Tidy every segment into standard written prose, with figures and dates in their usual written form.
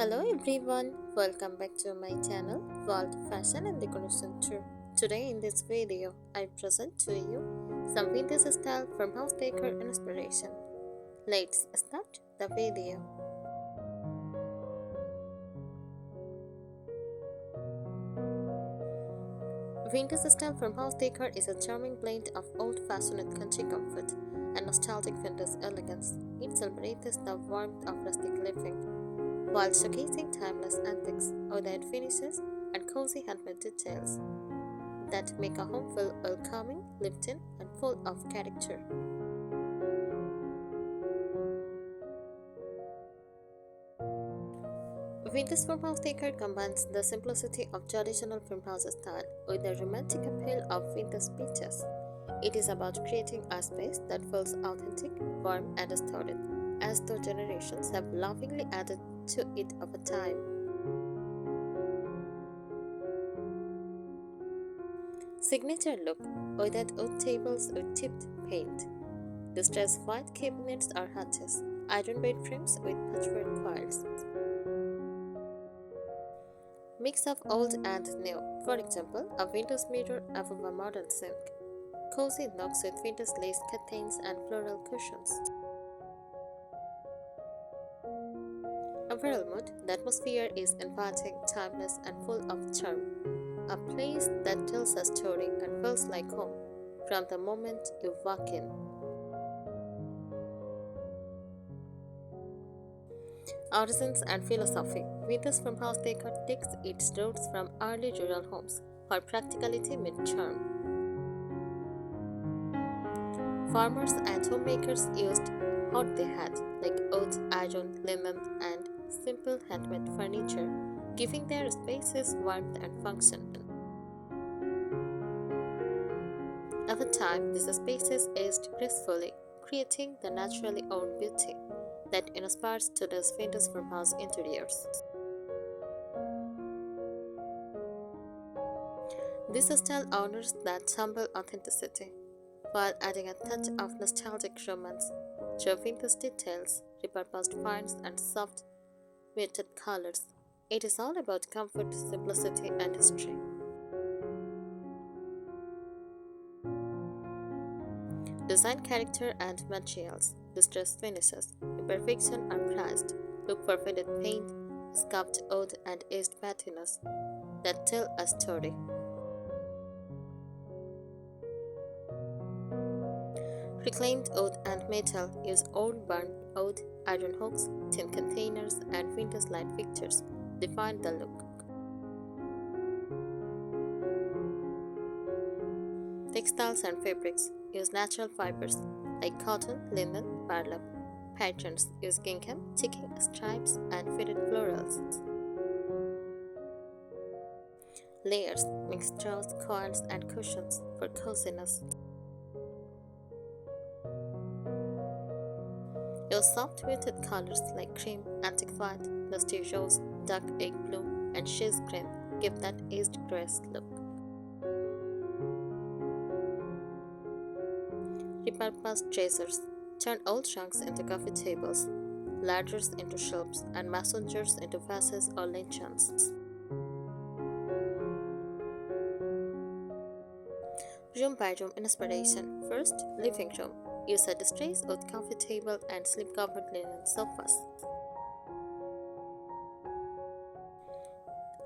Hello everyone, welcome back to my channel World Fashion and Decoration Tour. Today in this video, I present to you some vintage style farmhouse decor inspiration. Let's start the video. Vintage style farmhouse decor is a charming blend of old-fashioned country comfort and nostalgic vintage elegance. It celebrates the warmth of rustic living while showcasing timeless antiques, ornate finishes, and cozy handmade details that make a home feel welcoming, lived-in, and full of character. Vintage farmhouse decor combines the simplicity of traditional farmhouse style with the romantic appeal of vintage beaches. It is about creating a space that feels authentic, warm, and storied, as though generations have lovingly added to it over time. Signature look: ornate oak tables with tipped paint, distressed white cabinets or hutches, iron bed frames with patchwork coils. Mix of old and new, for example, a vintage mirror above a modern sink, cozy nooks with vintage lace curtains and floral cushions. Overall mood: the atmosphere is inviting, timeless, and full of charm. A place that tells a story and feels like home from the moment you walk in. Artisans and philosophy: vintage farmhouse decor takes its roots from early rural homes, where practicality met charm. Farmers and homemakers used what they had, like wood, iron, linen, and simple handmade furniture, giving their spaces warmth and function. Over time, these spaces aged gracefully, creating the naturally owned beauty that inspires today's vintage farmhouse interiors. This style honors that humble authenticity, while adding a touch of nostalgic romance through vintage details, repurposed finds, and soft, muted colors. It is all about comfort, simplicity, and history. Design: character and materials, distressed finishes, imperfection are prized. Look for faded paint, scuffed wood, and aged patinas that tell a story. Reclaimed wood and metal: use old burnt wood, iron hooks, tin containers, and vintage light fixtures. Define the look. Textiles and fabrics: use natural fibers like cotton, linen, burlap. Patterns: use gingham, ticking stripes, and faded florals. Layers: mix straws, coils, and cushions for coziness. Use soft muted colors like cream, antique white, dusty rose, dark egg blue, and sheath green. Give that aged grace look. Repurposed treasures: turn old trunks into coffee tables, ladders into shelves, and messengers into vases or lanterns. Room by room inspiration. First, living room. Use a distressed wood coffee table and slip-covered linen sofas.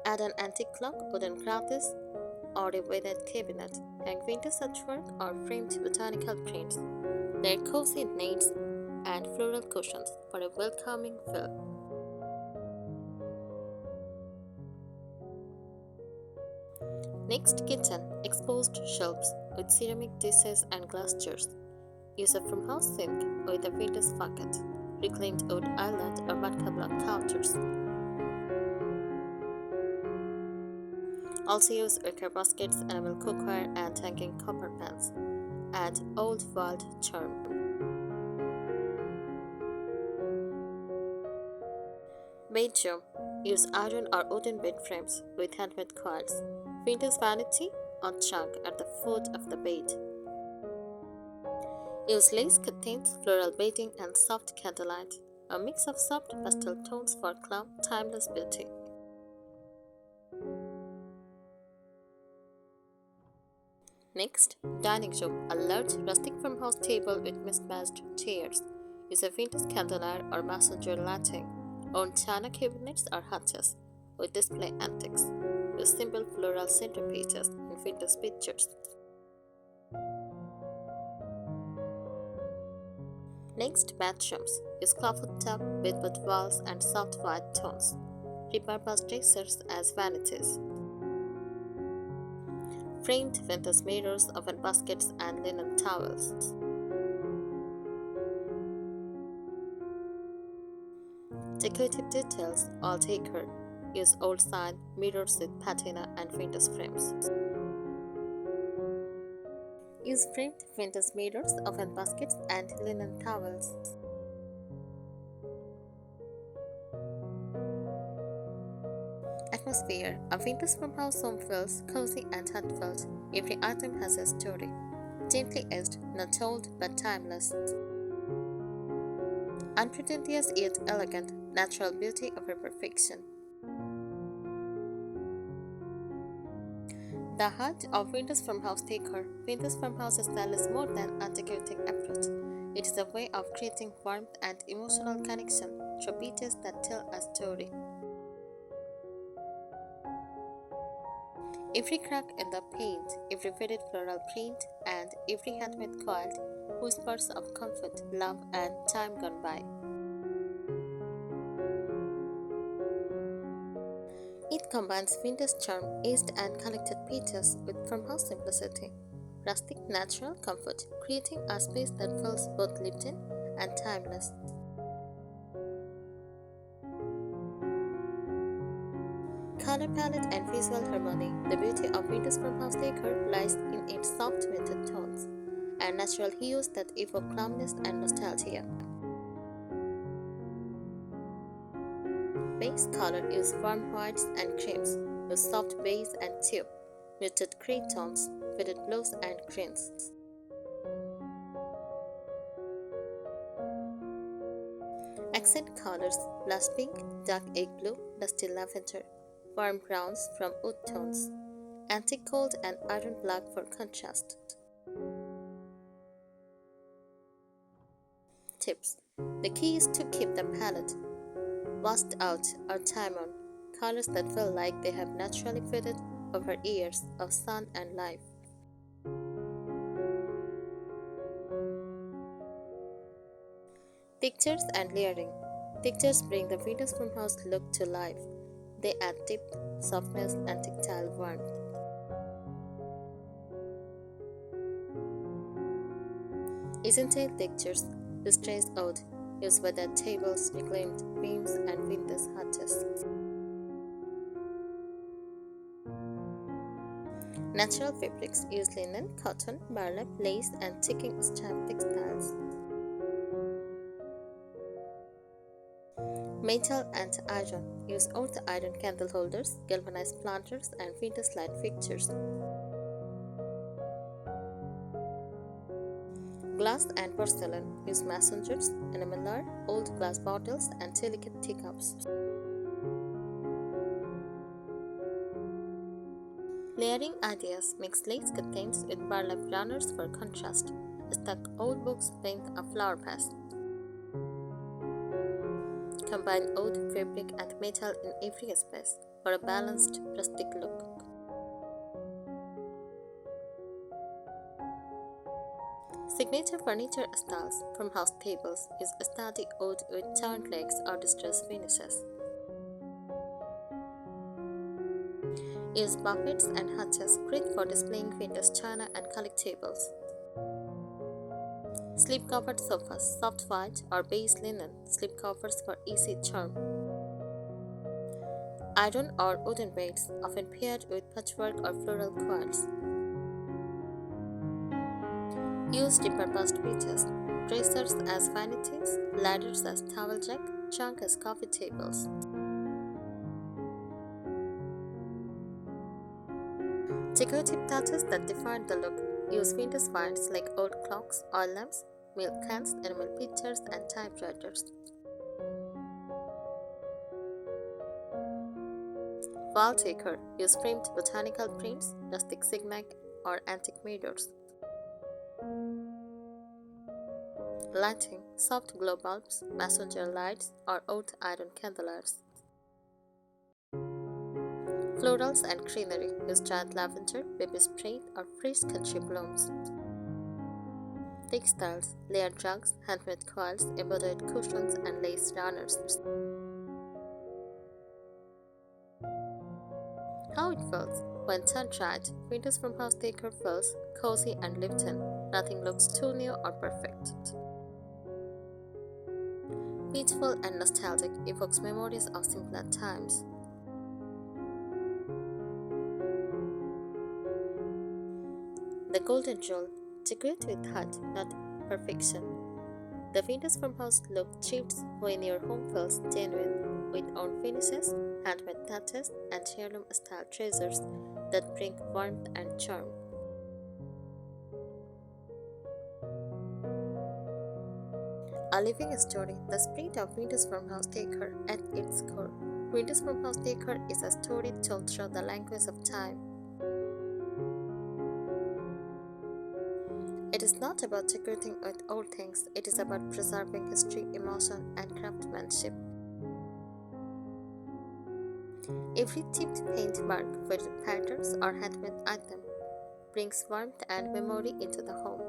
Add an antique clock, wooden cradles, or a weighted cabinet. Hang vintage artwork or framed botanical prints. Layer cozy nates and floral cushions for a welcoming feel. Next, kitchen. Exposed shelves with ceramic dishes and glass jars. Use a farmhouse sink with a vintage bucket, reclaimed wood island or vodka block counters. Also use wicker baskets, enamel cookware, and hanging copper pans. Add old world charm. Bedroom. Use iron or wooden bed frames with handmade coils. Vintage vanity or trunk at the foot of the bed. Use lace curtains, floral bedding, and soft candlelight. a mix of soft pastel tones for calm, timeless beauty. Next, dining room, a large rustic farmhouse table with mismatched chairs. Use a vintage candlelight or messenger lighting. On china cabinets or hutches with display antiques. Use simple floral centerpieces in vintage pictures. Next, bathrooms. Use clawfoot tub with wood walls and soft white tones. Repurpose dressers as vanities. Framed vintage mirrors, oven baskets, and linen towels. Decorative details, all Decor. Use old sign, mirrors with patina and vintage frames. Use framed vintage mirrors, oven baskets, and linen towels. Atmosphere. A vintage farmhouse home feels cozy and heartfelt. Every item has a story. Gently aged, not told, but timeless. Unpretentious yet elegant, natural beauty over perfection. The heart of vintage farmhouse decor. Vintage farmhouse style is more than a decorating approach. It is a way of creating warmth and emotional connection through pieces that tell a story. Every crack in the paint, every faded floral print, and every handmade quilt whispers of comfort, love, and time gone by. It combines vintage charm, aged and collected pieces with farmhouse simplicity, rustic natural comfort, creating a space that feels both lived in and timeless. Color palette and visual harmony. The beauty of vintage farmhouse decor lies in its soft muted tones and natural hues that evoke calmness and nostalgia. Base color is warm whites and creams, with soft beige and taupe, muted gray tones, faded blues and greens. Accent colors: blush pink, dark egg blue, dusty lavender, warm browns from wood tones, antique gold and iron black for contrast. Tips: the key is to keep the palette washed out or time on, colors that feel like they have naturally faded over years of sun and life. Textures and layering. Textures bring the vintage farmhouse look to life. They add depth, softness, and tactile warmth. Essential textures: distressed oud, used weathered tables, reclaimed beams, and vintage hutches. Natural fabrics: use linen, cotton, burlap, lace, and ticking strap textiles. Metal and iron: use old iron candle holders, galvanized planters, and vintage light fixtures. Glass and porcelain: use messengers, enameler, old glass bottles, and delicate teacups. Layering ideas: mix lace curtains with burlap runners for contrast. Stack old books beneath a flower vase. Combine oud, fabric, and metal in every space for a balanced, rustic look. Signature furniture styles: farmhouse tables use sturdy oud with turned legs or distressed finishes. Use buffets and hutches, great for displaying vintage china and collectibles. Slip-covered sofas, soft white or beige linen, slip covers for easy charm. Iron or wooden beds, often paired with patchwork or floral quilts. Use repurposed pieces, dressers as vanities, ladders as towel jack, trunk as coffee tables. Decorative touches that define the look. Use vintage finds like old clocks, oil lamps, milk cans, enamel pictures, and typewriters. Wall decor use framed botanical prints, rustic zigzag, or antique mirrors. Lighting soft glow bulbs, messenger lights, or old iron candlelights. Florals and greenery use giant lavender, baby spray, or fresh country blooms. Textiles, layered rugs, handmade coils, embroidered cushions, and lace runners. How it feels when done right, Vintage Farmhouse Decor feels cozy and lived in. Nothing looks too new or perfect. Peaceful and nostalgic, evokes memories of simpler times. The golden rule: decorate with heart, not perfection. The Vintage Farmhouse look thrives when your home feels genuine, with own finishes, handmade touches, and heirloom-style treasures that bring warmth and charm. A living story, the spirit of Vintage Farmhouse Decor at its core. Vintage Farmhouse Decor is a story told through the language of time. It is not about decorating with old things, it is about preserving history, emotion, and craftsmanship. Every chipped paint mark, faded patterns, or handmade item brings warmth and memory into the home.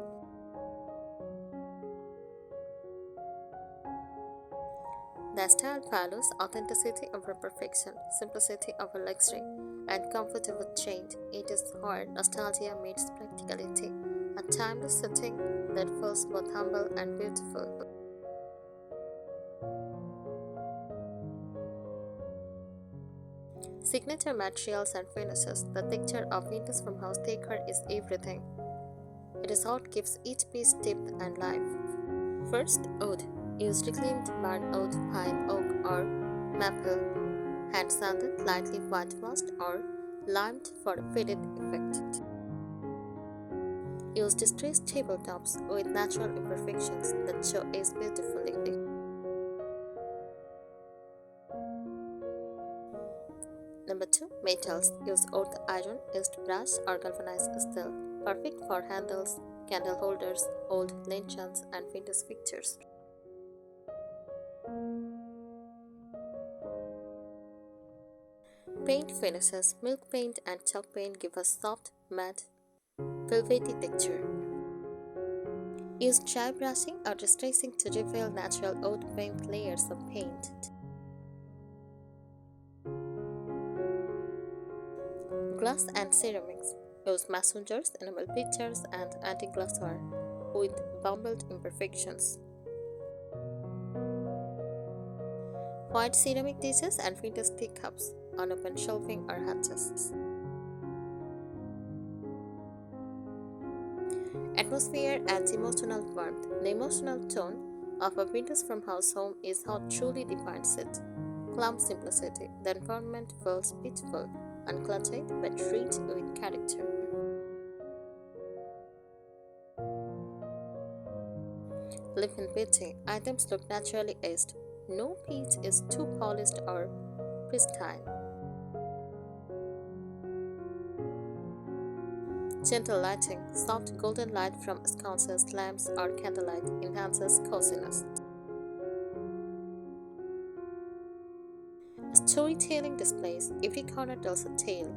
The style values authenticity over perfection, simplicity over luxury, and comfort over change. It is where nostalgia meets practicality, a timeless setting that feels both humble and beautiful. Signature materials and finishes. The texture of Vintage Farmhouse Decor is everything. It is what gives each piece depth and life. First, wood. Use reclaimed barn wood, pine, oak, or maple. Hand sanded, lightly whitewashed, or limed for a faded effect. Use distressed tabletops with natural imperfections that show age beautifully. Number 2. Metals. Use old iron, used brass, or galvanized steel. Perfect for handles, candle holders, old lanterns, and vintage fixtures. Paint finishes. Milk paint and chalk paint give a soft, matte, velvety texture. Use dry brushing or distressing to reveal natural old paint layers of paint. Glass and ceramics. Use messengers, enamel pictures, and antique glassware with bumbled imperfections. White ceramic dishes and vintage teacups on open shelving or hatches. Atmosphere and emotional warmth. The emotional tone of a Vintage Farmhouse home is what truly defines it. Calm simplicity. The environment feels peaceful, uncluttered but rich with character. Live-in beauty. Items look naturally aged. No piece is too polished or pristine. Gentle lighting. Soft golden light from sconces, lamps, or candlelight enhances coziness. Storytelling displays. Every corner tells a tale.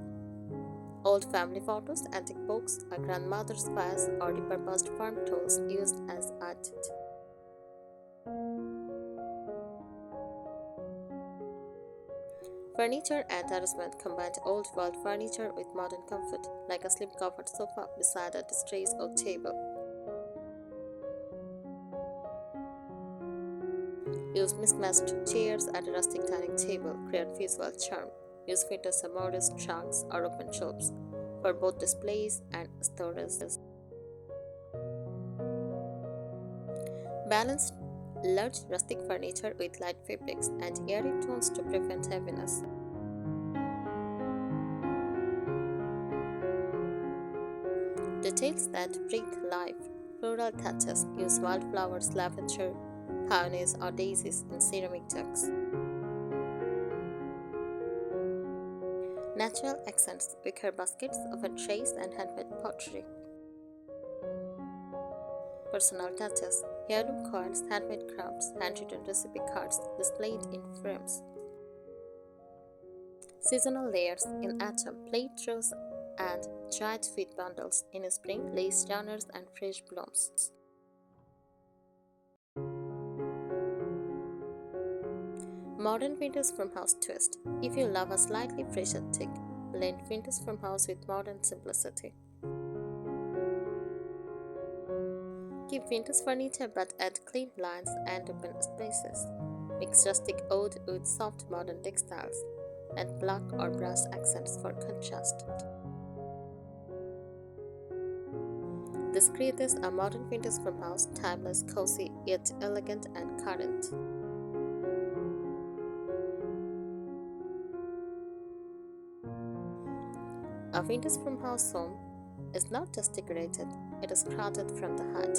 Old family photos, antique books, a grandmother's vase, or repurposed farm tools used as art. Furniture and arrangement combined old world furniture with modern comfort, like a slip-covered sofa beside a distressed oak table. Use mismatched chairs at a rustic dining table, create visual charm. Use vintage modest trunks or open shelves for both displays and storage. Balance large rustic furniture with light fabrics and airy tones to prevent heaviness. Details that breathe life. Floral touches. Use wildflowers, lavender, peonies, or daisies in ceramic jugs. Natural accents, wicker baskets, oven trays, and handmade pottery. Personal touches, heirloom coins, handmade crafts, handwritten recipe cards displayed in frames. Seasonal layers in autumn, playthroughs, and dried feed bundles in spring, lace runners, and fresh blooms. Modern vintage farmhouse twist. If you love a slightly fresher take, blend vintage farmhouse with modern simplicity. Keep vintage furniture but add clean lines and open spaces. Mix rustic oud with soft modern textiles and black or brass accents for contrast. This creates a modern vintage farmhouse, timeless, cozy, yet elegant and current. A vintage farmhouse home is not just decorated, it is crafted from the heart.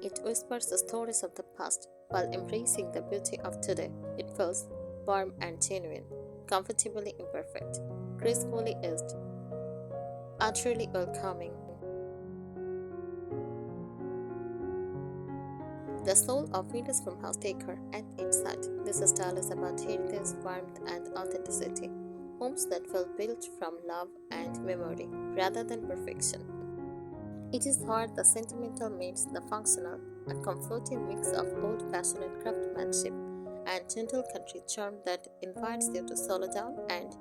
It whispers the stories of the past while embracing the beauty of today. It feels warm and genuine, comfortably imperfect, gracefully aged, utterly welcoming. The soul of vintage farmhouse decor at its heart. This style is about heritage, warmth, and authenticity. Homes that feel built from love and memory rather than perfection. It is hard the sentimental meets the functional, a comforting mix of old-fashioned craftsmanship and gentle country charm that invites you to slow down and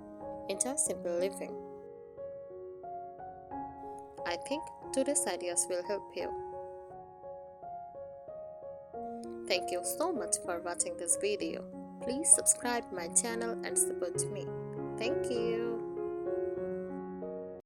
enjoy simple living. I think today's ideas will help you. Thank you so much for watching this video. Please subscribe my channel and support me. Thank you.